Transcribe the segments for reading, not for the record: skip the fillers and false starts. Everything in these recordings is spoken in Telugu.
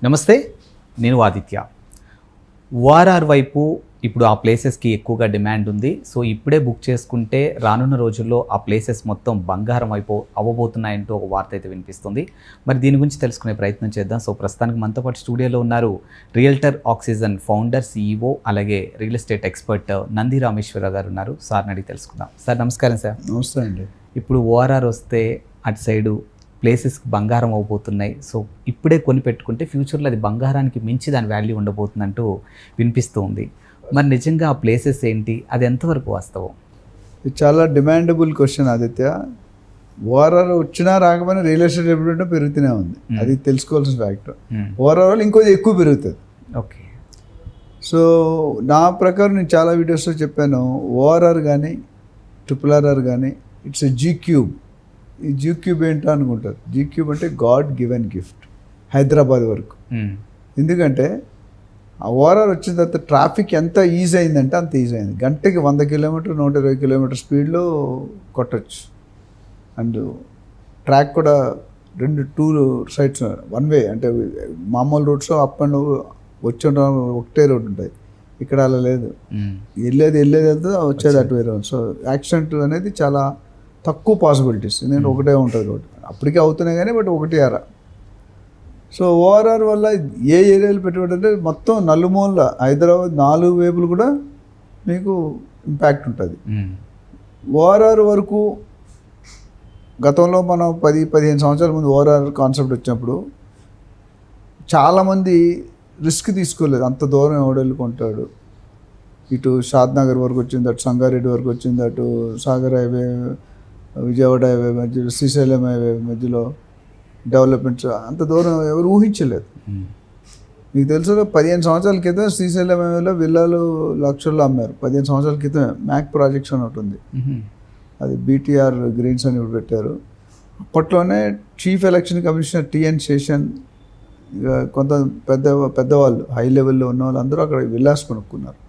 నమస్తే, నేను ఆదిత్య. ఓఆర్ఆర్ వైపు ఇప్పుడు ఆ ప్లేసెస్కి ఎక్కువగా డిమాండ్ ఉంది. సో ఇప్పుడే బుక్ చేసుకుంటే రానున్న రోజుల్లో ఆ ప్లేసెస్ మొత్తం బంగారం అవ్వబోతున్నాయంటూ ఒక వార్త అయితే వినిపిస్తుంది. మరి దీని గురించి తెలుసుకునే ప్రయత్నం చేద్దాం. సో ప్రస్తుతానికి మనతో పాటు స్టూడియోలో ఉన్నారు రియల్టర్ ఆక్సిజన్ ఫౌండర్, CEO, అలాగే real estate expert Nandi Rameshwar Rao గారు ఉన్నారు. సార్ని అడిగి తెలుసుకుందాం. సార్ నమస్కారం. సార్ నమస్తే అండి. ఇప్పుడు ఓఆర్ఆర్ వస్తే అటు సైడు ప్లేసెస్కి బంగారం అవ్వబోతున్నాయి. సో ఇప్పుడే కొని పెట్టుకుంటే ఫ్యూచర్లో అది బంగారానికి మించి దాని వాల్యూ ఉండబోతుందంటూ వినిపిస్తూ ఉంది. మరి నిజంగా ఆ ప్లేసెస్ ఏంటి, అది ఎంతవరకు వాస్తవం? ఇది చాలా డిమాండబుల్ క్వశ్చన్ ఆదిత్య. ఓఆర్ఆర్ వచ్చినా రాకపోయినా రియల్ ఎస్టేట్ ఎప్పుడు పెరుగుతూనే ఉంది. అది తెలుసుకోవాల్సిన ఫ్యాక్టర్. ఓఆర్ఆర్ ఇంకొంచెం ఎక్కువ పెరుగుతుంది. ఓకే. సో నా ప్రకారం నేను చాలా వీడియోస్లో చెప్పాను, ఓఆర్ఆర్ కానీ RRR కానీ ఇట్స్ ఎ G క్యూబ్. ఈ G క్యూబ్ ఏంటో అనుకుంటారు. G క్యూబ్ అంటే గాడ్ గివెన్ గిఫ్ట్ హైదరాబాద్ వరకు. ఎందుకంటే ఆ ఓఆర్ఆర్ వచ్చిన తర్వాత ట్రాఫిక్ ఎంత ఈజీ అయిందంటే అంత ఈజీ అయింది. గంటకి 100 కిలోమీటర్ 120 కిలోమీటర్ స్పీడ్లో కొట్టచ్చు. అండ్ ట్రాక్ కూడా 2 సైడ్స్ వన్ వే, అంటే మామూలు రూట్స్ అప్ అండ్ వచ్చే ఒకటే రోడ్ ఉంటాయి. ఇక్కడ అలా లేదు. వెళ్ళేది వెళ్తే వచ్చేది అటు వేరే. సో యాక్సిడెంట్ అనేది చాలా తక్కువ పాసిబిలిటీస్. నేను ఒకటే ఉంటుంది రోడ్, అప్పటికే అవుతున్నాయి కానీ బట్ ఒకటి అరా. సో ఓఆర్ఆర్ వల్ల ఏ ఏరియాలు పెట్టుబడి అంటే మొత్తం నలుమూల హైదరాబాద్ 4 వైపులు కూడా మీకు ఇంపాక్ట్ ఉంటుంది. ఓఆర్ఆర్ వరకు గతంలో మనం 10-15 సంవత్సరాల ముందు ఓఆర్ఆర్ కాన్సెప్ట్ వచ్చినప్పుడు చాలామంది రిస్క్ తీసుకోలేదు. అంత దూరం ఎవడెళ్ళి కొంటాడు. ఇటు షాద్నగర్ వరకు వచ్చింది, అటు సంగారెడ్డి వరకు వచ్చింది, అటు సాగర్ హైవే, విజయవాడ హైవే మధ్యలో, శ్రీశైలం హైవే మధ్యలో డెవలప్మెంట్స్ అంత దూరం ఎవరు ఊహించలేదు. మీకు తెలుసు 15 సంవత్సరాల క్రితం శ్రీశైలం హైవేలో విల్లాలు లక్షల్లో అమ్మారు. 15 సంవత్సరాల క్రితం మ్యాక్ ప్రాజెక్ట్స్ అని ఒకటి ఉంది. అది BTR గ్రీన్స్ అని ఇప్పుడు పెట్టారు. అప్పట్లోనే chief election commissioner TN Seshan, కొంత పెద్దవాళ్ళు హై లెవెల్లో ఉన్న వాళ్ళు అందరూ అక్కడ విల్లాస్ కొనుక్కున్నారు.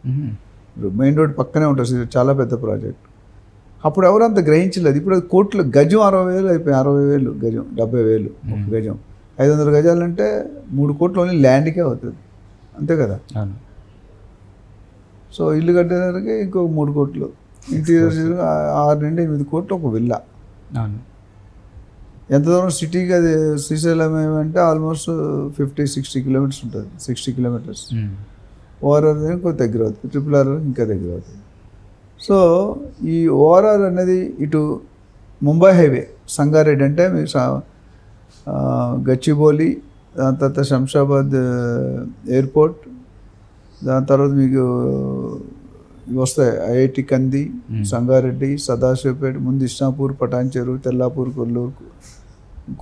మెయిన్ రోడ్ పక్కనే ఉంటుంది. చాలా పెద్ద ప్రాజెక్ట్. అప్పుడు ఎవరు అంత గ్రహించలేదు. ఇప్పుడు కోట్లు, గజం 60,000 అయిపోయి. 60,000 గజం, 70,000 ఒక గజం. 500 గజాలంటే 3 కోట్లు ఓన్లీ ల్యాండ్కే అవుతుంది, అంతే కదా. సో ఇల్లు కట్టేసరికి ఇంకొక 3 కోట్లు, ఇంటీరియర్ 6 నుండి 8 కోట్లు ఒక విల్లా. ఎంత దూరం సిటీకి అది శ్రీశైలం ఏమంటే ఆల్మోస్ట్ 50-60 కిలోమీటర్స్ ఉంటుంది. 60 కిలోమీటర్స్. ఓఆర్ఆర్ కొంచెం దగ్గర అవుతుంది, RRR ఇంకా దగ్గర అవుతుంది. సో ఈ ఓఆర్ఆర్ అనేది ఇటు ముంబై హైవే, సంగారెడ్డి అంటే మీరు గచ్చిబౌలి, దాని తర్వాత శంషాబాద్ ఎయిర్పోర్ట్, దాని తర్వాత మీకు వస్తాయి IIT కంది, సంగారెడ్డి, సదాశివపేట, ముందు ఇస్నాపూర్, పటాన్చెరు, తెల్లాపూర్, కొల్లూరు,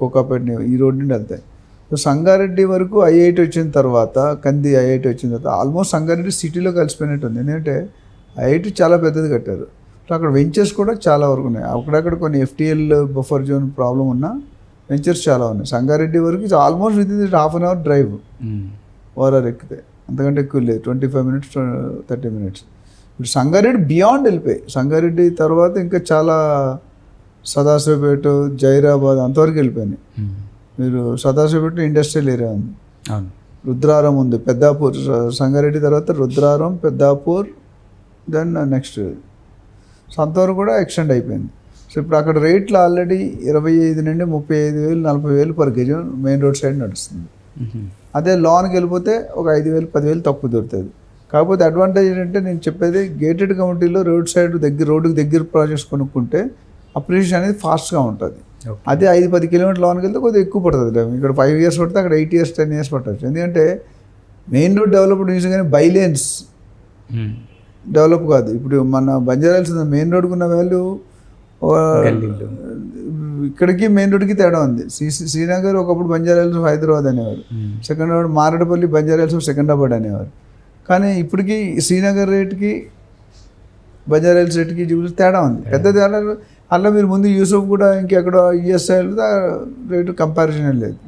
కోకాపేట, ఈ రోడ్ నుండి వెళ్తాయి. సో సంగారెడ్డి వరకు IIT వచ్చిన తర్వాత, కంది IIT వచ్చిన తర్వాత ఆల్మోస్ట్ సంగారెడ్డి సిటీలో కలిసిపోయినట్టు ఉంది. ఎందుకంటే IIT చాలా పెద్దది కట్టారు. సో అక్కడ వెంచర్స్ కూడా చాలా వరకు ఉన్నాయి. అక్కడక్కడ కొన్ని FTL బఫర్ జోన్ ప్రాబ్లం ఉన్నా వెంచర్స్ చాలా ఉన్నాయి. సంగారెడ్డి వరకు almost within ½ an hour drive ORR ఎక్కితే, అంతకంటే ఎక్కువ లేదు. 25 మినిట్స్ 30 మినిట్స్. ఇప్పుడు సంగారెడ్డి బియాండ్ వెళ్ళిపోయి, సంగారెడ్డి తర్వాత ఇంకా చాలా సదాశివపేట, జైరాబాద్ అంతవరకు వెళ్ళిపోయినాయి. మీరు సదాశివపేట ఇండస్ట్రియల్ ఏరియా ఉంది, రుద్రారం ఉంది, పెద్దాపూర్. సంగారెడ్డి తర్వాత Rudraram, Peddapur, then next. So అంతవరకు కూడా ఎక్స్టెండ్ అయిపోయింది. సో ఇప్పుడు అక్కడ రేట్లు ఆల్రెడీ 25 నుండి 35,000 40,000 పర్ గజం మెయిన్ రోడ్ సైడ్ నడుస్తుంది. అదే లోన్కి వెళ్ళిపోతే ఒక 5,000 10,000 తక్కువ దొరుకుతుంది. కాకపోతే అడ్వాంటేజ్ ఏంటంటే నేను చెప్పేది, గేటెడ్ కమ్యూనిటీలో రోడ్ సైడ్ దగ్గర, రోడ్డుకి దగ్గర ప్రాజెక్ట్స్ కొనుక్కుంటే అప్రిషియేషన్ అనేది ఫాస్ట్గా ఉంటుంది. అదే 5-10 కిలోమీటర్ లోన్కి వెళ్తే కొద్దిగా ఎక్కువ పడుతుంది. ఇక్కడ 5 years పడితే అక్కడ 8 years 10 years పట్టవచ్చు. ఎందుకంటే మెయిన్ రోడ్ డెవలప్డ్ యూజ్ కానీ బైలేన్స్ డెవలప్ కాదు. ఇప్పుడు మన బంజారాల్స్ మెయిన్ రోడ్కి ఉన్న వాల్యూ ఇక్కడికి మెయిన్ రోడ్కి తేడా ఉంది. శ్రీనగర్ ఒకప్పుడు బంజారాల్స్ హైదరాబాద్ అనేవారు, సెకండ్ రోడ్ మారేడుపల్లి బంజారాల్స్ సెకండ్రాబాద్ అనేవారు. కానీ ఇప్పటికీ శ్రీనగర్ రేట్కి బంజారాల్స్ రేట్కి చూసి తేడా ఉంది, పెద్ద తేడా. అలా మీరు ముందు యూసఫ్ కూడా ఇంకెక్కడో ESI రేటు కంపారిజన్ లేదు.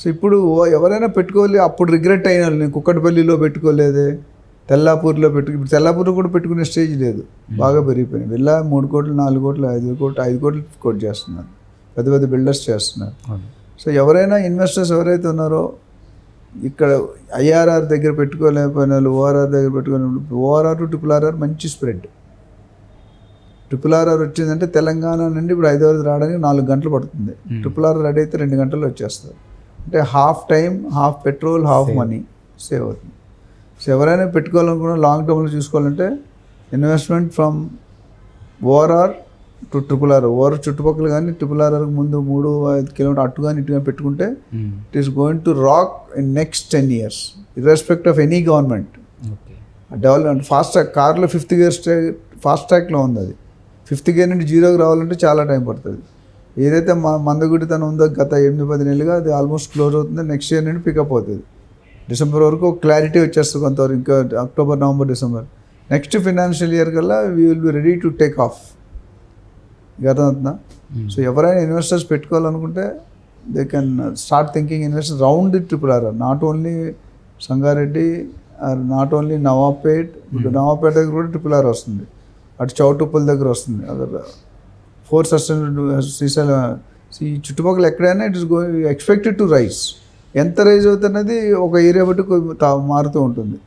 సో ఇప్పుడు ఎవరైనా పెట్టుకోవాలి, అప్పుడు రిగ్రెట్ అయిన వాళ్ళు, నేను కుక్కటపల్లిలో పెట్టుకోలేదే, తెల్లాపూర్లో ఇప్పుడు తెల్లాపూర్లో కూడా పెట్టుకునే స్టేజ్ లేదు, బాగా పెరిగిపోయింది. వెళ్ళా 3 కోట్లు 4 కోట్లు 5 కోట్లు కోట్ చేస్తున్నారు, పెద్ద పెద్ద బిల్డర్స్ చేస్తున్నారు. సో ఎవరైనా ఇన్వెస్టర్స్ ఎవరైతే ఉన్నారో ఇక్కడ ఐఆర్ఆర్ దగ్గర పెట్టుకోలేకపోయిన వాళ్ళు ఓఆర్ఆర్ దగ్గర పెట్టుకోలేకపోయిన ఓఆర్ఆర్ టు RRR మంచి స్ప్రెడ్. RRR వచ్చిందంటే తెలంగాణ నుండి ఇప్పుడు హైదరాబాద్ రావడానికి 4 గంటలు పడుతుంది. RRR రెడీ అయితే 2 గంటల్లో వచ్చేస్తారు. అంటే half time, half petrol, half money save అవుతుంది. సో ఎవరైనా పెట్టుకోవాలనుకున్న లాంగ్ టర్మ్లో చూసుకోవాలంటే investment from ORR to RRR. ORR చుట్టుపక్కల కానీ RRR ముందు 3-5 కిలోమీటర్ అటు కానీ ఇటు కానీ పెట్టుకుంటే it is going to rock in next 10 years irrespective of any government. Development fast track కార్లో 5th గేర్ ఫాస్ట్ ట్రాక్లో ఉంది. అది 5th గేర్ నుండి 0కి రావాలంటే చాలా టైం పడుతుంది. ఏదైతే మందగుడితనం ఉందో గత 8-10 నెలలుగా అది ఆల్మోస్ట్ క్లోజ్ అవుతుంది. నెక్స్ట్ ఇయర్ నుండి పికప్ అవుతుంది. డిసెంబర్ వరకు క్లారిటీ వచ్చేస్తుంది కొంతవరకు. ఇంకా October, November, December next financial year కల్లా we will be ready to take off. అర్థమవుతుందా? సో ఎవరైనా ఇన్వెస్టర్స్ పెట్టుకోవాలనుకుంటే they can start thinking invest round the RRR, not only Sangareddy or not only Navapet. ఇప్పుడు నవాపేట దగ్గర కూడా RRR వస్తుంది, అటు చౌటుప్పల్ దగ్గర వస్తుంది, అదర్ 4 సస్టైనబుల్ శ్రీశైలం. ఈ చుట్టుపక్కల ఎక్కడైనా it is going expected to rise. ఎంత రైజ్ అవుతున్నది ఒక ఏరియా బట్టి మారుతూ ఉంటుంది.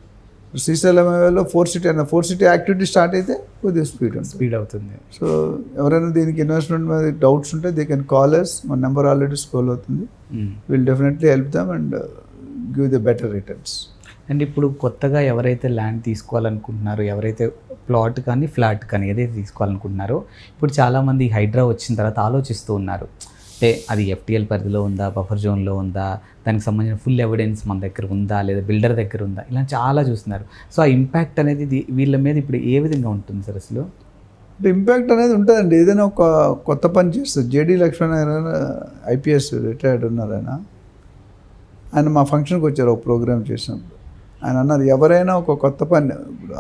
శ్రీశైలంలో 4 సిటీ యాక్టివిటీ స్టార్ట్ అయితే కొద్దిగా స్పీడ్ అవుతుంది. సో ఎవరైనా దీనికి ఇన్వెస్ట్మెంట్ మీద డౌట్స్ ఉంటే దే కెన్ కాల్ అస్. మన నెంబర్ ఆల్రెడీ స్క్రోల్ అవుతుంది. Will definitely help them and give the better returns. And ఇప్పుడు కొత్తగా ఎవరైతే ల్యాండ్ తీసుకోవాలనుకుంటున్నారో, ఎవరైతే ప్లాట్ కానీ ఫ్లాట్ కానీ ఏదైతే తీసుకోవాలనుకుంటున్నారో, ఇప్పుడు చాలామంది హైడ్రా వచ్చిన తర్వాత ఆలోచిస్తూ ఉన్నారు. అంటే అది FTL పరిధిలో ఉందా, బఫర్ జోన్లో ఉందా, దానికి సంబంధించిన ఫుల్ ఎవిడెన్స్ మన దగ్గర ఉందా, లేదా బిల్డర్ దగ్గర ఉందా, ఇలా చాలా చూస్తున్నారు. సో ఆ ఇంపాక్ట్ అనేది వీళ్ళ మీద ఇప్పుడు ఏ విధంగా ఉంటుంది సార్ అసలు? అంటే ఇంపాక్ట్ అనేది ఉంటుందండి. ఏదైనా ఒక కొత్త పని చేస్తారు. JD లక్ష్మణ్ IPS రిటైర్డ్ ఉన్నారు. ఆయన మా ఫంక్షన్కి వచ్చారు ఒక ప్రోగ్రామ్ చేసినప్పుడు. ఆయన అన్నారు ఎవరైనా ఒక కొత్త పని,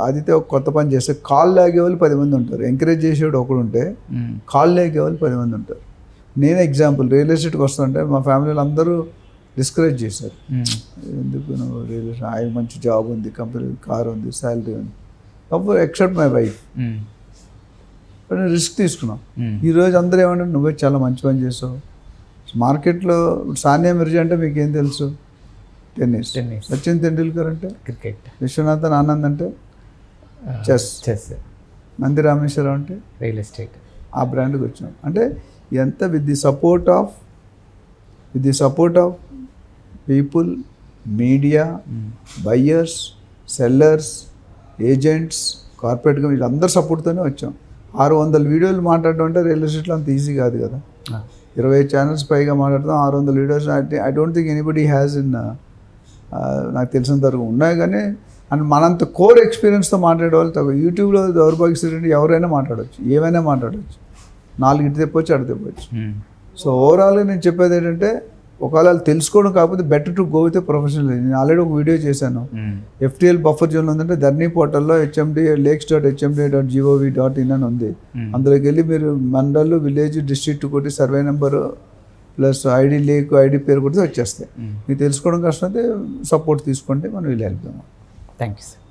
ఆదిత్య ఒక కొత్త పని చేస్తే కాల్ లాగేవాళ్ళు 10 మంది ఉంటారు, ఎంకరేజ్ చేసేవాడు ఒకడు ఉంటే కాల్ లాగేవాళ్ళు 10 మంది ఉంటారు. నేను ఎగ్జాంపుల్ రియల్ ఎస్టేట్కి వస్తుంటే మా ఫ్యామిలీలో అందరూ డిస్కరేజ్ చేశారు. ఎందుకు నువ్వు రియల్ ఎస్టేట్, ఆయన మంచి జాబ్ ఉంది, కంపెనీ కార్ ఉంది, శాలరీ ఉంది, అప్పుడు ఎక్సెప్ట్ మై వైఫ్. నేను రిస్క్ తీసుకున్నాం. ఈరోజు అందరూ ఏమంటారు, నువ్వే చాలా మంచి పని చేసావు. మార్కెట్లో సానియా మిర్జా అంటే మీకు ఏం తెలుసు? టెన్నిస్. సచిన్ తెండూల్కర్ అంటే క్రికెట్. విశ్వనాథన్ ఆనంద్ అంటే చెస్. నంది రామేశ్వరం అంటే రియల్ ఎస్టేట్. ఆ బ్రాండ్కి వచ్చాం. అంటే ఎంత with the support of people, media, buyers, sellers, agents, కార్పొరేట్గా వీళ్ళందరూ సపోర్ట్తోనే వచ్చాం. 600 వీడియోలు మాట్లాడడం అంటే రియల్ ఎస్టేట్లో అంత ఈజీ కాదు కదా. 20 ఛానల్స్ పైగా మాట్లాడతాం, 600 videos. I don't think anybody has in, నాకు తెలిసినంత వరకు ఉన్నాయి కానీ, అండ్ మనంత కోర్ ఎక్స్పీరియన్స్తో మాట్లాడే వాళ్ళు తక్కువ. యూట్యూబ్లో దౌర్భాగ్యశ్రీ ఎవరైనా మాట్లాడవచ్చు, ఏమైనా మాట్లాడవచ్చు, 4 ఇటు తెప్పొచ్చు అటు తెప్పొచ్చు. సో ఓవరాల్గా నేను చెప్పేది ఏంటంటే, ఒకవేళ తెలుసుకోవడం కాకపోతే better to go with professional. నేను ఆల్రెడీ ఒక వీడియో చేశాను. FTL బఫర్ జోన్ ఉందంటే ధర్నీ పోర్టల్లో lakes.hmd.gov.in అని ఉంది. అందులోకి వెళ్ళి మీరు మండల్, విలేజ్, డిస్ట్రిక్ట్ కొట్టి survey number plus ID lake, ID పేరు కొడితే వచ్చేస్తాయి. మీకు తెలుసుకోవడం కష్టం అయితే సపోర్ట్ తీసుకుంటే మనం వీళ్ళు వెళ్తాము. Thank you sir.